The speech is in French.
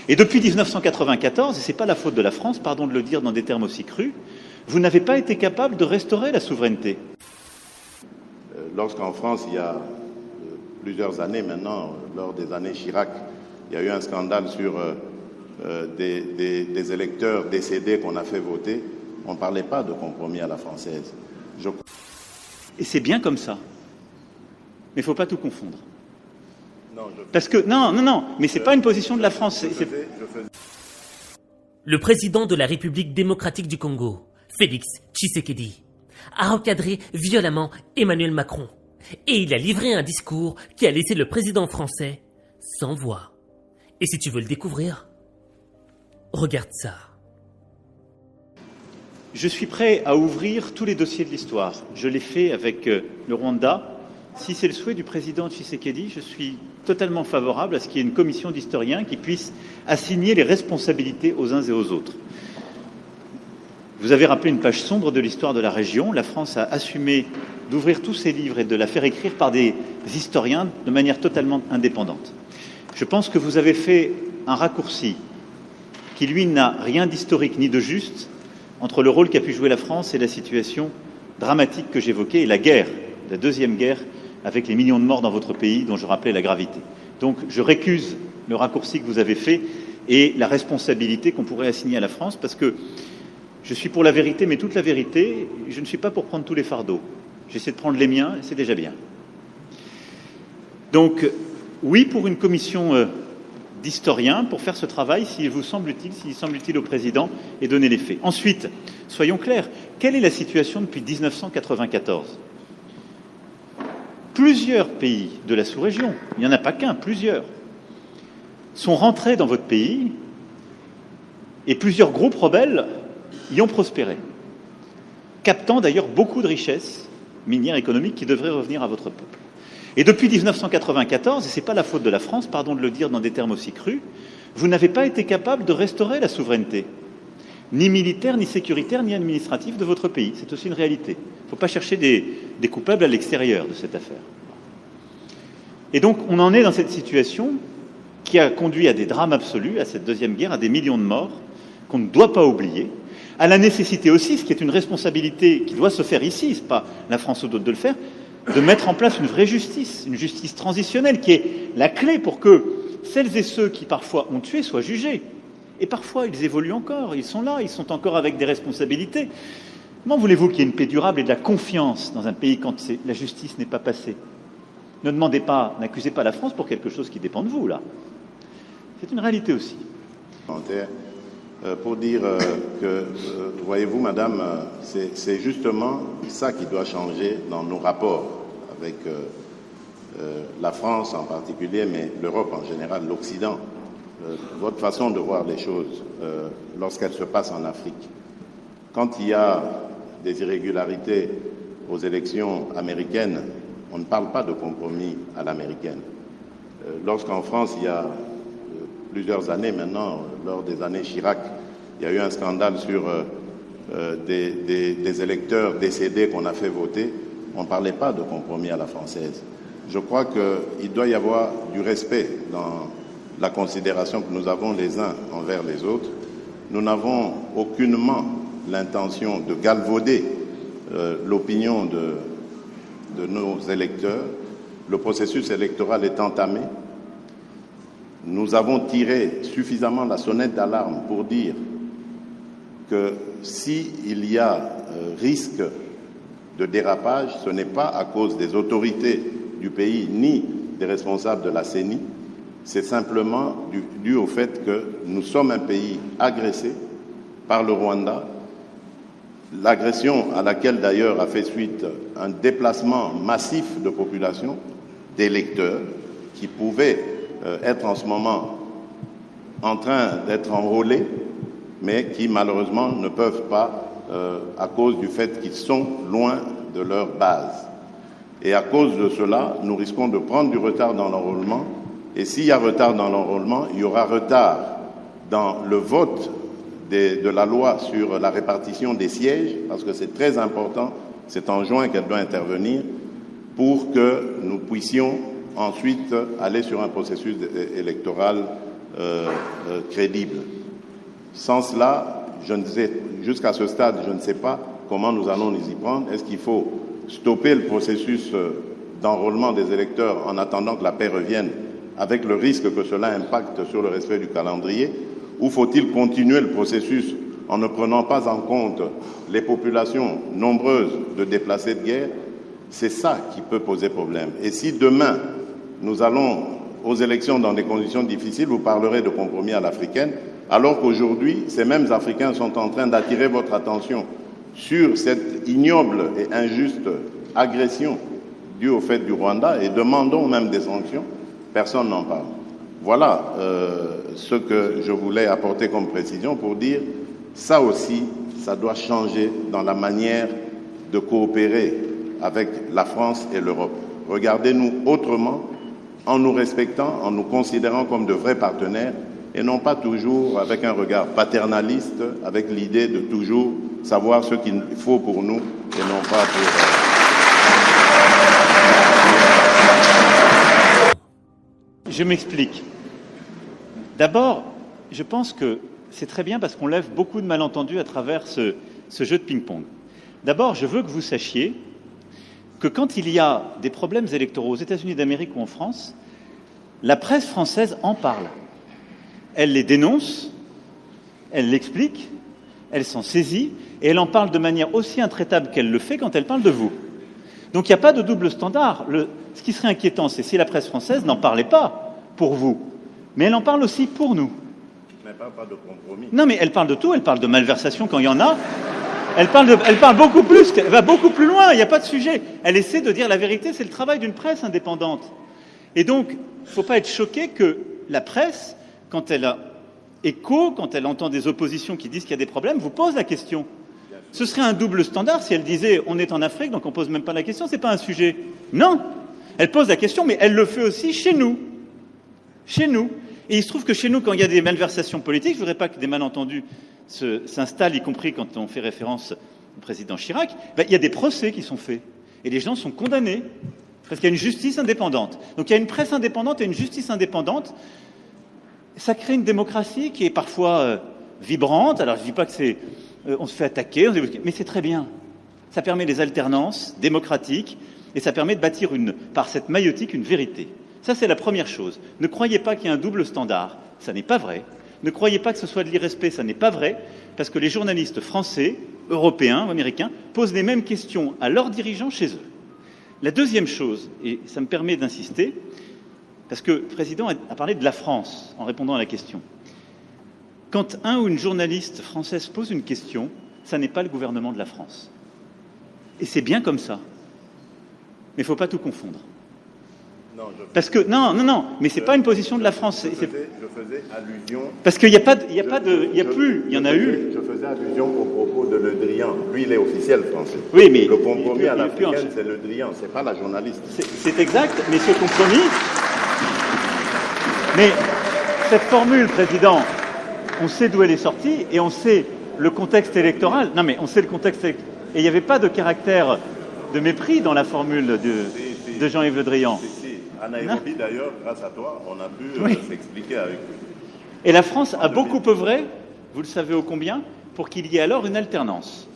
Et depuis 1994, et ce n'est pas la faute de la France, pardon de le dire dans des termes aussi crus, vous n'avez pas été capable de restaurer la souveraineté. Lorsqu'en France, il y a plusieurs années maintenant, lors des années Chirac, il y a eu un scandale sur des électeurs décédés qu'on a fait voter, on ne parlait pas de compromis à la française. Et c'est bien comme ça. Mais il ne faut pas tout confondre. Parce que, non, mais ce n'est pas une position de la France. Le président de la République démocratique du Congo, Félix Tshisekedi, a recadré violemment Emmanuel Macron. Et il a livré un discours qui a laissé le président français sans voix. Et si tu veux le découvrir, regarde ça. Je suis prêt à ouvrir tous les dossiers de l'histoire. Je l'ai fait avec le Rwanda. Si c'est le souhait du président Tshisekedi, je suis totalement favorable à ce qu'il y ait une commission d'historiens qui puisse assigner les responsabilités aux uns et aux autres. Vous avez rappelé une page sombre de l'histoire de la région. La France a assumé d'ouvrir tous ses livres et de la faire écrire par des historiens de manière totalement indépendante. Je pense que vous avez fait un raccourci qui, lui, n'a rien d'historique ni de juste entre le rôle qu'a pu jouer la France et la situation dramatique que j'évoquais et la guerre, la deuxième guerre, avec les millions de morts dans votre pays dont je rappelais la gravité. Donc je récuse le raccourci que vous avez fait et la responsabilité qu'on pourrait assigner à la France parce que je suis pour la vérité, mais toute la vérité, je ne suis pas pour prendre tous les fardeaux. J'essaie de prendre les miens et c'est déjà bien. Donc oui pour une commission d'historiens pour faire ce travail s'il vous semble utile, s'il semble utile au président et donner les faits. Ensuite, soyons clairs, quelle est la situation depuis 1994 ? Plusieurs pays de la sous-région, il n'y en a pas qu'un, plusieurs, sont rentrés dans votre pays et plusieurs groupes rebelles y ont prospéré, captant d'ailleurs beaucoup de richesses minières économiques qui devraient revenir à votre peuple. Et depuis 1994, et ce n'est pas la faute de la France, pardon de le dire dans des termes aussi crus, vous n'avez pas été capable de restaurer la souveraineté, ni militaire, ni sécuritaire, ni administrative de votre pays. C'est aussi une réalité. Il ne faut pas chercher des coupables à l'extérieur de cette affaire. Et donc, on en est dans cette situation qui a conduit à des drames absolus, à cette deuxième guerre, à des millions de morts, qu'on ne doit pas oublier, à la nécessité aussi, ce qui est une responsabilité qui doit se faire ici, ce n'est pas la France ou d'autres de le faire, de mettre en place une vraie justice, une justice transitionnelle, qui est la clé pour que celles et ceux qui parfois ont tué soient jugés. Et parfois, ils évoluent encore, ils sont là, ils sont encore avec des responsabilités. Comment voulez-vous qu'il y ait une paix durable et de la confiance dans un pays quand la justice n'est pas passée ? Ne demandez pas, n'accusez pas la France pour quelque chose qui dépend de vous, là. C'est une réalité aussi. Pour dire que, voyez-vous, madame, c'est justement ça qui doit changer dans nos rapports avec la France en particulier, mais l'Europe en général, l'Occident. Votre façon de voir les choses lorsqu'elles se passent en Afrique. Quand il y a des irrégularités aux élections américaines, on ne parle pas de compromis à l'américaine. Lorsqu'en France, il y a plusieurs années maintenant, lors des années Chirac, il y a eu un scandale sur des électeurs décédés qu'on a fait voter, on ne parlait pas de compromis à la française. Je crois qu'il doit y avoir du respect dans la considération que nous avons les uns envers les autres. Nous n'avons aucunement l'intention de galvauder l'opinion de nos électeurs. Le processus électoral est entamé. Nous avons tiré suffisamment la sonnette d'alarme pour dire que s'il y a risque de dérapage, ce n'est pas à cause des autorités du pays ni des responsables de la CENI, c'est simplement dû au fait que nous sommes un pays agressé par le Rwanda, l'agression à laquelle d'ailleurs a fait suite un déplacement massif de population, d'électeurs, qui pouvaient être en ce moment en train d'être enrôlés, mais qui malheureusement ne peuvent pas à cause du fait qu'ils sont loin de leur base. Et à cause de cela, nous risquons de prendre du retard dans l'enrôlement. Et s'il y a retard dans l'enrôlement, il y aura retard dans le vote de la loi sur la répartition des sièges, parce que c'est très important, c'est en juin qu'elle doit intervenir, pour que nous puissions ensuite aller sur un processus électoral crédible. Sans cela, jusqu'à ce stade, je ne sais pas comment nous allons nous y prendre. Est-ce qu'il faut stopper le processus d'enrôlement des électeurs en attendant que la paix revienne, avec le risque que cela impacte sur le respect du calendrier, ou faut-il continuer le processus en ne prenant pas en compte les populations nombreuses de déplacés de guerre? C'est ça qui peut poser problème. Et si demain, nous allons aux élections dans des conditions difficiles, vous parlerez de compromis à l'africaine, alors qu'aujourd'hui, ces mêmes Africains sont en train d'attirer votre attention sur cette ignoble et injuste agression due au fait du Rwanda, et demandons même des sanctions, personne n'en parle. Voilà ce que je voulais apporter comme précision pour dire, ça aussi, ça doit changer dans la manière de coopérer avec la France et l'Europe. Regardez-nous autrement, en nous respectant, en nous considérant comme de vrais partenaires, et non pas toujours avec un regard paternaliste, avec l'idée de toujours savoir ce qu'il faut pour nous et non pas pour... Je m'explique. D'abord, je pense que c'est très bien parce qu'on lève beaucoup de malentendus à travers ce jeu de ping-pong. D'abord, je veux que vous sachiez que quand il y a des problèmes électoraux aux États-Unis d'Amérique ou en France, la presse française en parle. Elle les dénonce, elle l'explique, elle s'en saisit, et elle en parle de manière aussi intraitable qu'elle le fait quand elle parle de vous. Donc il n'y a pas de double standard. Ce qui serait inquiétant, c'est si la presse française n'en parlait pas pour vous, mais elle en parle aussi pour nous. Mais pas de compromis. Non, mais elle parle de tout, elle parle de malversation quand il y en a. Elle parle beaucoup plus, elle va beaucoup plus loin, il n'y a pas de sujet. Elle essaie de dire la vérité, c'est le travail d'une presse indépendante. Et donc, il ne faut pas être choqué que la presse, quand elle a écho, quand elle entend des oppositions qui disent qu'il y a des problèmes, vous pose la question. Ce serait un double standard si elle disait on est en Afrique, donc on ne pose même pas la question, c'est pas un sujet. Non, elle pose la question, mais elle le fait aussi chez nous. Chez nous. Et il se trouve que chez nous, quand il y a des malversations politiques, je ne voudrais pas que des malentendus s'installent, y compris quand on fait référence au président Chirac, il y a des procès qui sont faits. Et les gens sont condamnés, parce qu'il y a une justice indépendante. Donc il y a une presse indépendante et une justice indépendante. Ça crée une démocratie qui est parfois vibrante. Alors je ne dis pas que c'est... on se fait attaquer, mais c'est très bien. Ça permet les alternances démocratiques et ça permet de bâtir par cette maïotique une vérité. Ça, c'est la première chose. Ne croyez pas qu'il y a un double standard, ça n'est pas vrai. Ne croyez pas que ce soit de l'irrespect, ça n'est pas vrai, parce que les journalistes français, européens ou américains posent les mêmes questions à leurs dirigeants chez eux. La deuxième chose, et ça me permet d'insister, parce que le président a parlé de la France en répondant à la question. Quand un ou une journaliste française pose une question, ça n'est pas le gouvernement de la France. Et c'est bien comme ça. Mais il ne faut pas tout confondre. Non, parce que non, mais c'est pas une position de la France. Je faisais allusion. Parce qu'il n'y a pas de, il y en a eu. Je faisais allusion au propos de Le Drian. Lui, il est officiel français. Oui, mais le compromis à l'africaine, c'est Le Drian, c'est pas la journaliste. C'est exact, mais ce compromis. Mais cette formule, président, on sait d'où elle est sortie et on sait le contexte électoral. Non, mais on sait le contexte électoral. Et il n'y avait pas de caractère de mépris dans la formule de Jean-Yves Le Drian. À Nairobi, d'ailleurs, grâce à toi, on a pu s'expliquer avec lui. Et la France a beaucoup œuvré, vous le savez ô combien, pour qu'il y ait alors une alternance.